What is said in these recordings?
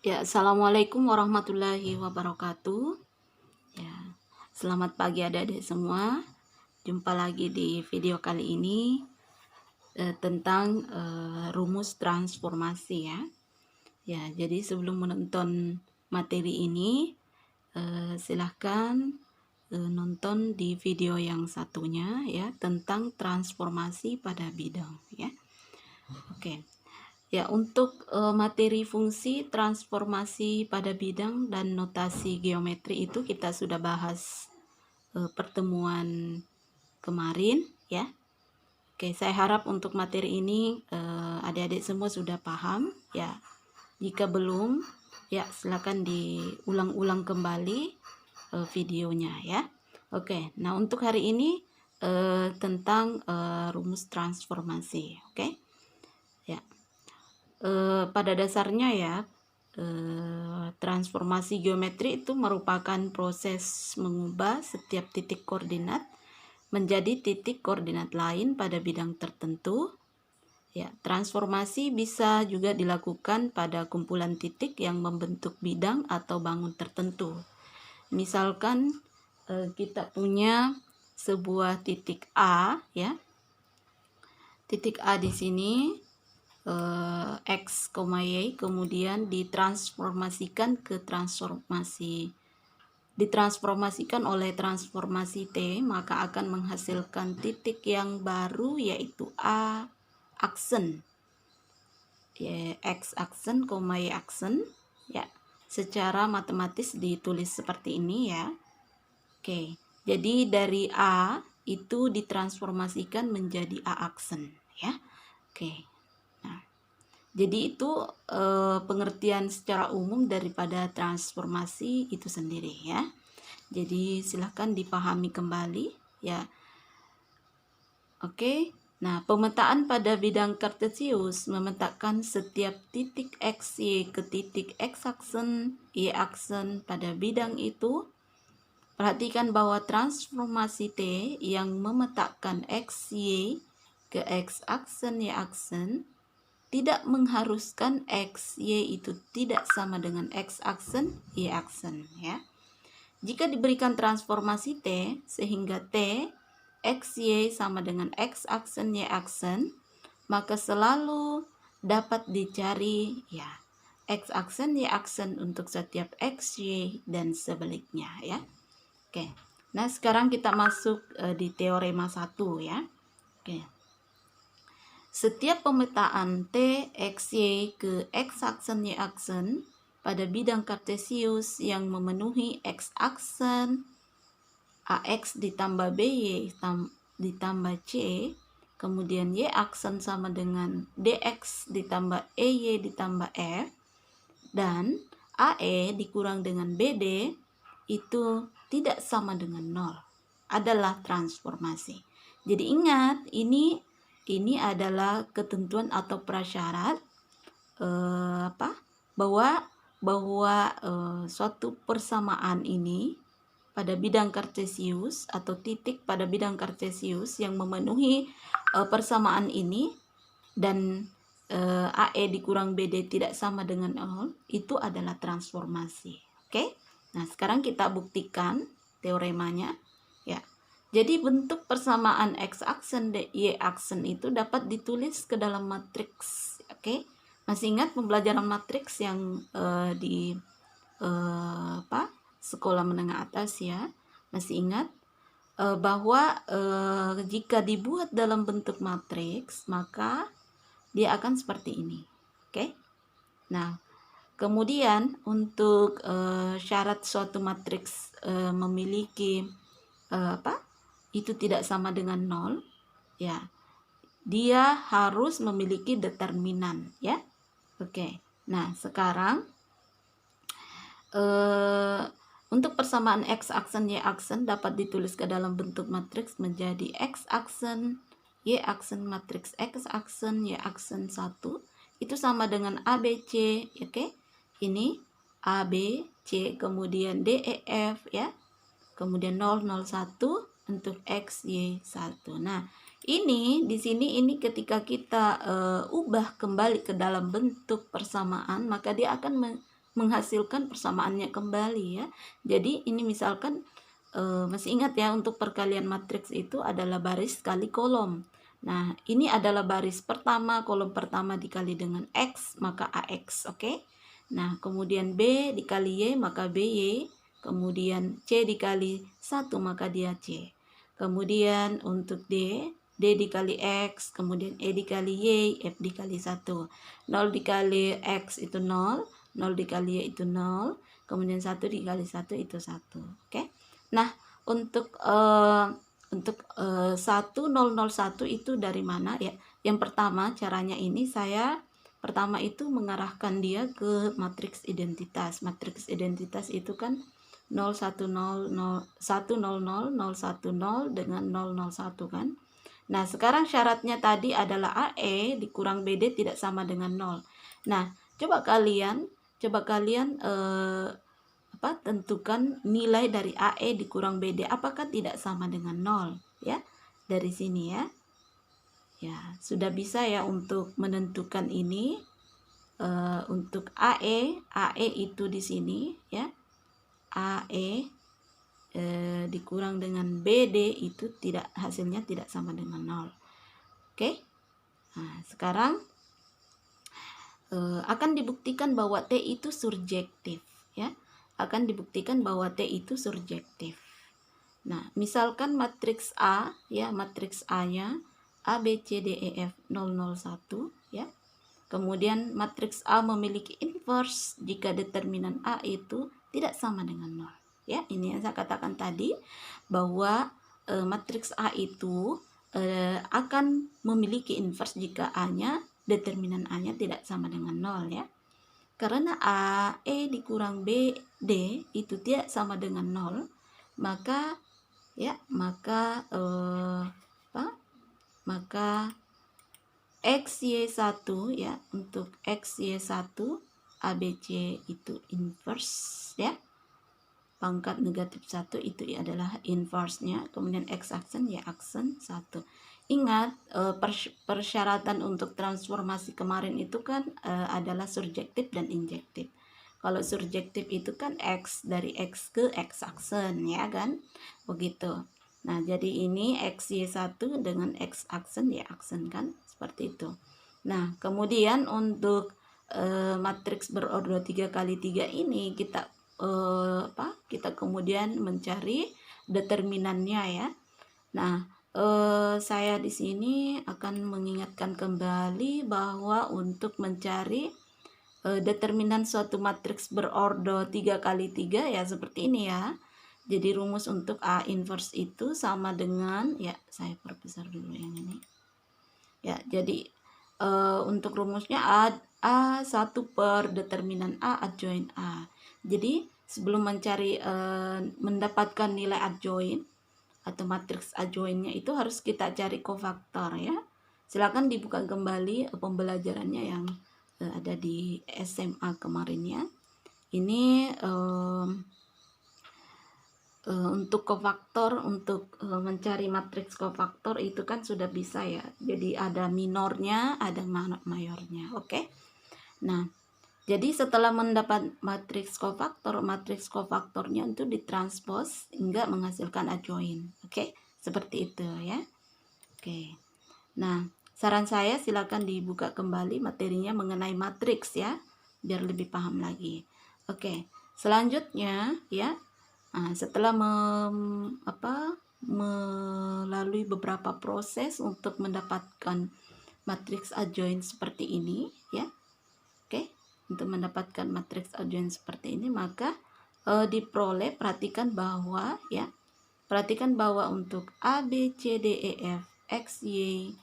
Ya, assalamualaikum warahmatullahi wabarakatuh. Ya, selamat pagi adik-adik semua. Jumpa lagi di video kali ini tentang rumus transformasi ya. Ya, jadi sebelum menonton materi ini, silahkan nonton di video yang satunya ya tentang transformasi pada bidang ya. Oke. Ya, untuk materi fungsi transformasi pada bidang dan notasi geometri itu kita sudah bahas pertemuan kemarin ya. Oke, saya harap untuk materi ini adik-adik semua sudah paham ya. Jika belum, ya silakan diulang-ulang kembali videonya ya. Oke, nah untuk hari ini tentang rumus transformasi, oke? Ya. Pada dasarnya ya, transformasi geometri itu merupakan proses mengubah setiap titik koordinat menjadi titik koordinat lain pada bidang tertentu. Ya, transformasi bisa juga dilakukan pada kumpulan titik yang membentuk bidang atau bangun tertentu. Misalkan kita punya sebuah titik A ya. Titik A di sini X, Y kemudian ditransformasikan oleh transformasi T, maka akan menghasilkan titik yang baru yaitu A aksen ya, X aksen, Y aksen ya. Secara matematis ditulis seperti ini ya. Oke, jadi dari A itu ditransformasikan menjadi A aksen ya. Oke. Jadi itu pengertian secara umum daripada transformasi itu sendiri ya. Jadi silahkan dipahami kembali ya. Oke. Nah, pemetaan pada bidang kartesius memetakan setiap titik X, Y ke titik X aksen, Y aksen pada bidang itu. Perhatikan bahwa transformasi T yang memetakan X, Y ke X aksen, Y aksen tidak mengharuskan X, Y itu tidak sama dengan X aksen, Y aksen ya. Jika diberikan transformasi T sehingga T, X, Y sama dengan X aksen, Y aksen, maka selalu dapat dicari ya X aksen, Y aksen untuk setiap X, Y dan sebaliknya ya. Oke. Nah, sekarang kita masuk di teorema 1 ya. Oke. Setiap pemetaan T, X, Y ke X aksen, Y aksen pada bidang kartesius yang memenuhi X aksen AX ditambah BY ditambah C, kemudian Y aksen sama dengan DX ditambah EY ditambah F, dan AE dikurang dengan BD itu tidak sama dengan 0 adalah transformasi. Jadi ingat, ini adalah ketentuan atau prasyarat bahwa suatu persamaan ini pada bidang kartesius atau titik pada bidang kartesius yang memenuhi persamaan ini dan AE dikurang BD tidak sama dengan 0 itu adalah transformasi. Oke? Nah, sekarang kita buktikan teoremanya ya. Jadi bentuk persamaan X aksen dan Y aksen itu dapat ditulis ke dalam matriks. Oke? Masih ingat pembelajaran matriks yang di sekolah menengah atas ya? Masih ingat bahwa jika dibuat dalam bentuk matriks maka dia akan seperti ini. Oke? Nah, kemudian untuk syarat suatu matriks memiliki itu tidak sama dengan 0 ya, dia harus memiliki determinan ya. Oke. Nah, sekarang untuk persamaan X aksen, Y aksen dapat ditulis ke dalam bentuk matriks menjadi X aksen, Y aksen matriks X aksen, Y aksen 1 itu sama dengan ABC, oke? Ini A, B, C, kemudian D, E, F ya. Kemudian 0, 0, 1 untuk X, Y, 1. Nah, ini di sini ini ketika kita ubah kembali ke dalam bentuk persamaan, maka dia akan menghasilkan persamaannya kembali ya. Jadi ini misalkan masih ingat ya, untuk perkalian matriks itu adalah baris kali kolom. Nah, ini adalah baris pertama, kolom pertama dikali dengan X, maka AX, oke? Nah, kemudian B dikali Y, maka BY. Kemudian C dikali 1, maka dia C. Kemudian untuk D dikali X, kemudian E dikali Y, F dikali 1. 0 dikali X itu 0, 0 dikali Y itu 0, kemudian 1 dikali 1 itu 1, oke? Nah, untuk 1001 itu dari mana ya? Yang pertama caranya ini saya pertama itu mengarahkan dia ke matriks identitas. Matriks identitas itu kan 0 1 0 0 1 0 0 0 1 0 dengan 0 0 1 kan. Nah, sekarang syaratnya tadi adalah AE dikurang BD tidak sama dengan 0. Nah, coba kalian tentukan nilai dari AE dikurang BD apakah tidak sama dengan 0 ya. Dari sini ya. Ya, sudah bisa ya untuk menentukan ini. Untuk AE itu di sini ya. AE dikurang dengan BD itu hasilnya tidak sama dengan 0. Oke. Nah, sekarang akan dibuktikan bahwa T itu surjektif ya. Akan dibuktikan bahwa T itu surjektif. Nah, misalkan matriks A ya, matriks A-nya A B C D E F 001 ya. Kemudian matriks A memiliki inverse jika determinan A itu tidak sama dengan 0. Ya, ini yang saya katakan tadi bahwa matriks A itu akan memiliki inverse jika A-nya, determinan A-nya tidak sama dengan 0 ya. Karena A, E dikurang B, D itu tidak sama dengan 0, maka XY1 ya, untuk XY1 ABC itu inverse ya. Pangkat negatif 1 itu adalah inverse-nya. Kemudian X aksen ya aksen 1. Ingat persyaratan untuk transformasi kemarin itu kan adalah surjektif dan injektif. Kalau surjektif itu kan X dari X ke X aksen ya kan. Begitu. Nah, jadi ini XY1 dengan X aksen ya aksen kan. Seperti itu. Nah, kemudian untuk matriks berordo 3x3 ini kita kemudian mencari determinannya ya. Nah, saya di sini akan mengingatkan kembali bahwa untuk mencari determinan suatu matriks berordo 3x3 ya seperti ini ya. Jadi rumus untuk A inverse itu sama dengan, ya saya perbesar dulu yang ini. Ya, jadi untuk rumusnya A1 per determinan A adjoin A. Jadi sebelum mencari mendapatkan nilai adjoin atau matriks adjoinnya itu harus kita cari kofaktor ya. Silakan dibuka kembali pembelajarannya yang ada di SMA kemarin ya. Ini untuk kofaktor, untuk mencari matriks kofaktor itu kan sudah bisa ya. Jadi ada minornya, ada mayornya. Oke. Nah, jadi setelah mendapat matriks kofaktornya itu ditranspos hingga menghasilkan adjoin. Oke, seperti itu ya. Oke. Nah, saran saya silakan dibuka kembali materinya mengenai matriks ya, biar lebih paham lagi. Oke, selanjutnya ya. Nah, setelah melalui beberapa proses untuk mendapatkan matriks adjoin seperti ini ya. Oke, untuk mendapatkan matriks adjoin seperti ini maka diperoleh, perhatikan bahwa untuk A B C D E F X Y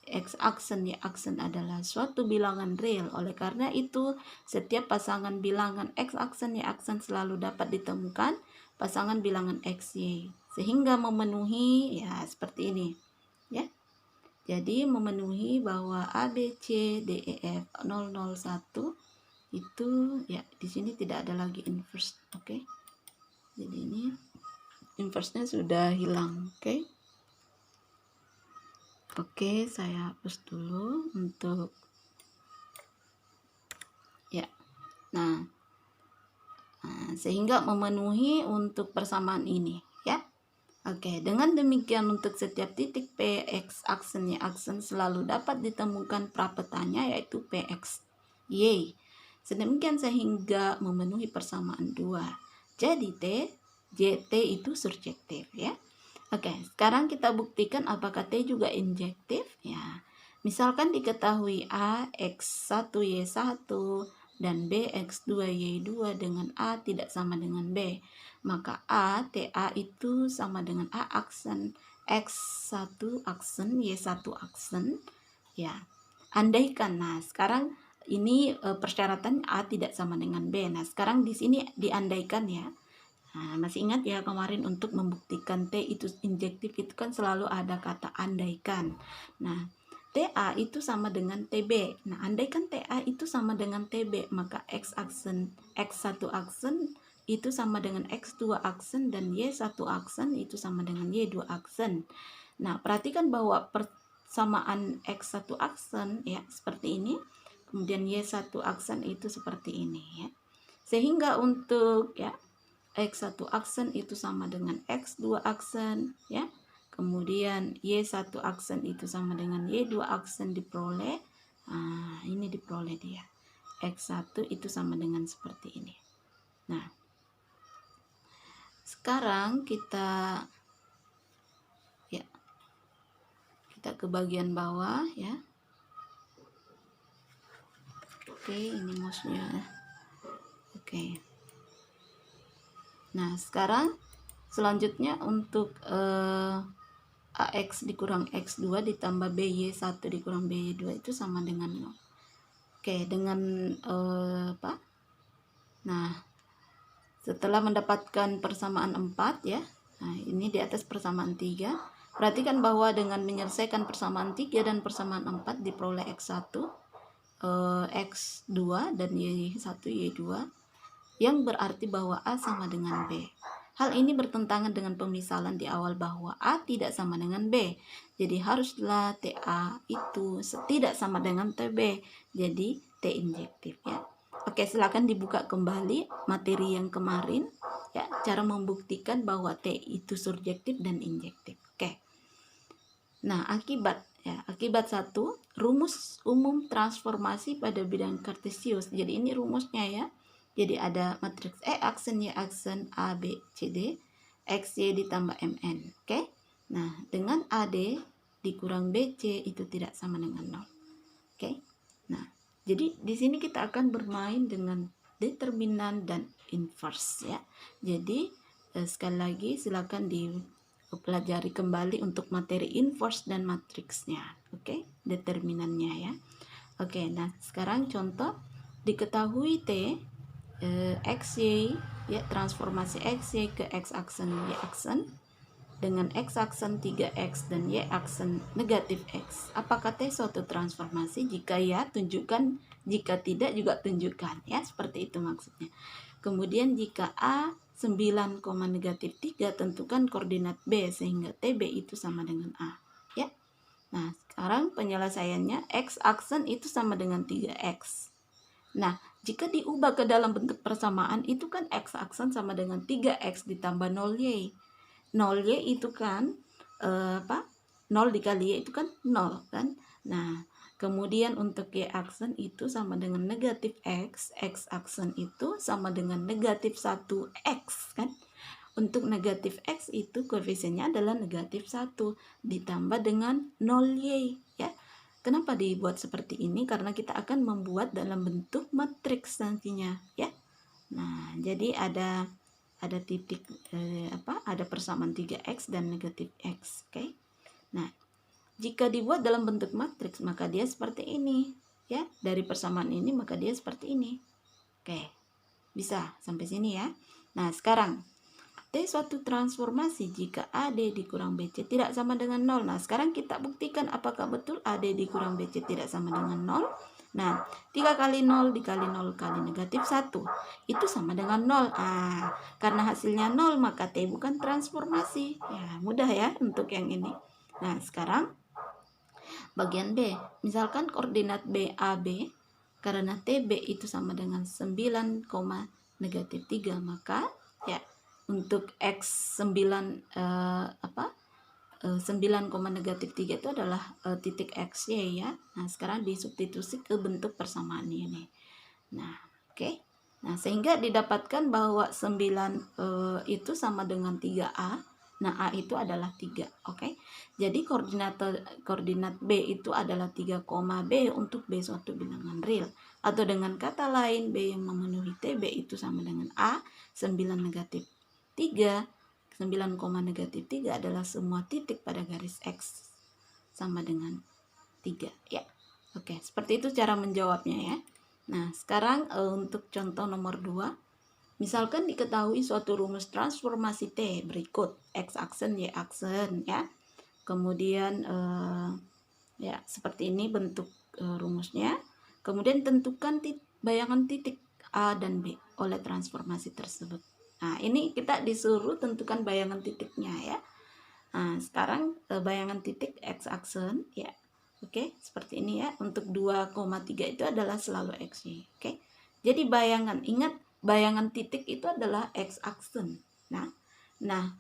X aksen Y aksen adalah suatu bilangan real. Oleh karena itu, setiap pasangan bilangan X aksen Y aksen selalu dapat ditemukan pasangan bilangan X, Y. Sehingga memenuhi ya seperti ini. Ya. Jadi memenuhi bahwa A, B, C, D, E, F 001 itu ya di sini tidak ada lagi inverse. Oke. Jadi ini inverse-nya sudah hilang. Oke. Oke, saya hapus dulu untuk ya. Nah, sehingga memenuhi untuk persamaan ini ya. Oke, dengan demikian untuk setiap titik P, X, aksen, Y, aksen selalu dapat ditemukan prapetanya yaitu PX, Y. Sedemikian sehingga memenuhi persamaan 2. Jadi T, JT itu surjektif ya. Oke, sekarang kita buktikan apakah T juga injektif ya. Misalkan diketahui A, X1, Y1 dan B, X2, Y2 dengan A tidak sama dengan B. Maka A, TA itu sama dengan A aksen, X1 aksen, Y1 aksen ya. Andaikan, nah sekarang ini persyaratan A tidak sama dengan B. Nah sekarang di sini diandaikan ya. Nah, masih ingat ya kemarin untuk membuktikan T itu injektif itu kan selalu ada kata andaikan. Nah TA itu sama dengan TB. Nah, andaikan TA itu sama dengan TB, maka X aksen, X1 aksen itu sama dengan X2 aksen dan Y1 aksen itu sama dengan Y2 aksen. Nah, perhatikan bahwa persamaan X1 aksen ya seperti ini, kemudian Y1 aksen itu seperti ini ya. Sehingga untuk ya X1 aksen itu sama dengan X2 aksen ya. Kemudian Y1 aksen itu sama dengan Y2 aksen diperoleh. Ini diperoleh dia. X1 itu sama dengan seperti ini. Nah, sekarang kita ke bagian bawah ya. Oke, ini mouse-nya. Oke. Nah, sekarang selanjutnya untuk AX dikurang X2 ditambah BY1 dikurang BY2 itu sama dengan 0. Oke, dengan apa? Nah, setelah mendapatkan persamaan 4 ya. Nah, ini di atas persamaan 3. Perhatikan bahwa dengan menyelesaikan persamaan 3 dan persamaan 4 diperoleh X1, X2 dan Y1, Y2 yang berarti bahwa A sama dengan B. Hal ini bertentangan dengan pemisalan di awal bahwa A tidak sama dengan B. Jadi haruslah TA itu tidak sama dengan TB. Jadi T injektif ya. Oke, silakan dibuka kembali materi yang kemarin ya, cara membuktikan bahwa T itu surjektif dan injektif. Oke. Nah, akibat 1, rumus umum transformasi pada bidang kartesius. Jadi ini rumusnya ya. Jadi ada matriks E aksen Y aksen A B C D XY ditambah MN. Oke. Nah, dengan AD dikurang BC itu tidak sama dengan 0. Oke. Nah, jadi di sini kita akan bermain dengan determinan dan inverse ya. Jadi sekali lagi silakan dipelajari kembali untuk materi inverse dan matriksnya. Oke, determinannya ya. Oke, nah sekarang contoh diketahui T XY ya, transformasi XY ke X aksen Y aksen dengan X aksen 3X dan Y aksen negatif X. Apakah T suatu transformasi? Jika ya, tunjukkan. Jika tidak, juga tunjukkan. Ya, seperti itu maksudnya. Kemudian jika A 9, negatif 3, tentukan koordinat B sehingga TB itu sama dengan A. Ya. Nah, sekarang penyelesaiannya X aksen itu sama dengan 3X. Nah, jika diubah ke dalam bentuk persamaan, itu kan X aksen sama dengan 3X ditambah 0Y. 0Y itu kan 0 dikali Y itu kan 0 kan. Nah, kemudian untuk Y aksen itu sama dengan negatif X. X aksen itu sama dengan negatif 1X kan. Untuk negatif X itu koefisiennya adalah negatif 1 ditambah dengan 0Y ya. Kenapa dibuat seperti ini? Karena kita akan membuat dalam bentuk matriks nantinya ya. Nah, jadi ada titik ada persamaan 3X dan negatif X. Oke. Nah, jika dibuat dalam bentuk matriks maka dia seperti ini ya. Dari persamaan ini maka dia seperti ini. Oke. Bisa sampai sini ya. Nah, sekarang T suatu transformasi jika AD dikurang BC tidak sama dengan 0. Nah, sekarang kita buktikan apakah betul AD dikurang BC tidak sama dengan 0. Nah, 3 kali 0 dikali 0 kali negatif 1 itu sama dengan 0. Karena hasilnya 0 maka T bukan transformasi. Ya, mudah ya untuk yang ini. Nah, sekarang bagian B. Misalkan koordinat BAB karena TB itu sama dengan 9, negatif 3. Maka ya untuk X 9 9, negatif 3 itu adalah titik XY ya. Nah, sekarang disubstitusi ke bentuk persamaan ini. Nah, oke. Nah, sehingga didapatkan bahwa 9 itu sama dengan 3A. Nah, A itu adalah 3, oke. Jadi koordinat B itu adalah 3, B untuk B suatu bilangan real. Atau dengan kata lain, B yang memenuhi T, B itu sama dengan A, 9 negatif 3. 9, negatif 3 adalah semua titik pada garis X sama dengan 3 ya. Oke, seperti itu cara menjawabnya ya. Nah, sekarang untuk contoh nomor 2. Misalkan diketahui suatu rumus transformasi T berikut X aksen, Y aksen ya. Kemudian ya seperti ini bentuk rumusnya. Kemudian tentukan bayangan titik A dan B oleh transformasi tersebut. Nah, ini kita disuruh tentukan bayangan titiknya ya. Nah, sekarang bayangan titik X aksen ya. Oke, seperti ini ya. Untuk 2,3 itu adalah selalu X-Y. Oke. Jadi ingat bayangan titik itu adalah X aksen. Nah,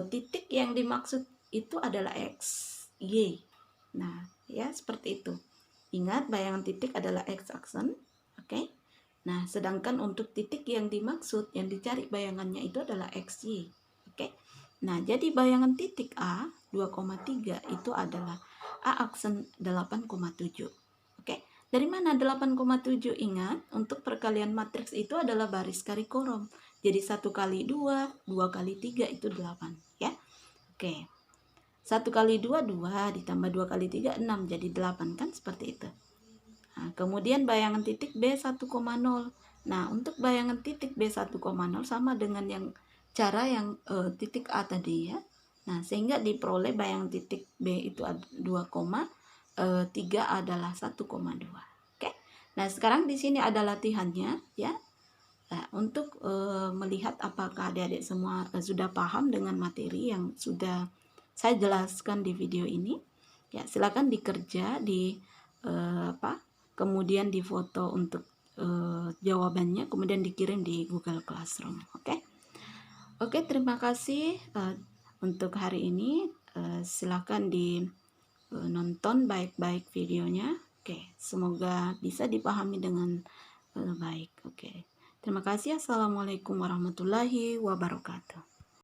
titik yang dimaksud itu adalah X, Y. Nah, ya seperti itu. Ingat bayangan titik adalah X aksen. Oke. Nah, sedangkan untuk titik yang dimaksud, yang dicari bayangannya itu adalah X, Y. Oke. Nah, jadi bayangan titik A 2,3 itu adalah A aksen 8,7. Oke. Dari mana 8,7? Ingat, untuk perkalian matriks itu adalah baris kari korom. Jadi 1 kali 2, 2 kali 3 itu 8 ya. Oke. 1 kali 2 2 ditambah 2 kali 3 6 jadi 8 kan seperti itu. Nah, kemudian bayangan titik B 1,0. Nah, untuk bayangan titik B 1,0 sama dengan yang cara yang titik A tadi ya. Nah, sehingga diperoleh bayangan titik B itu 2,3 adalah 1,2. Oke. Nah, sekarang di sini ada latihannya ya. Nah, untuk melihat apakah adik-adik semua sudah paham dengan materi yang sudah saya jelaskan di video ini. Ya, silakan dikerja kemudian difoto untuk jawabannya, kemudian dikirim di Google Classroom. Oke, terima kasih untuk hari ini. Silakan nonton baik-baik videonya. Oke, semoga bisa dipahami dengan baik. Oke, terima kasih. Assalamualaikum warahmatullahi wabarakatuh.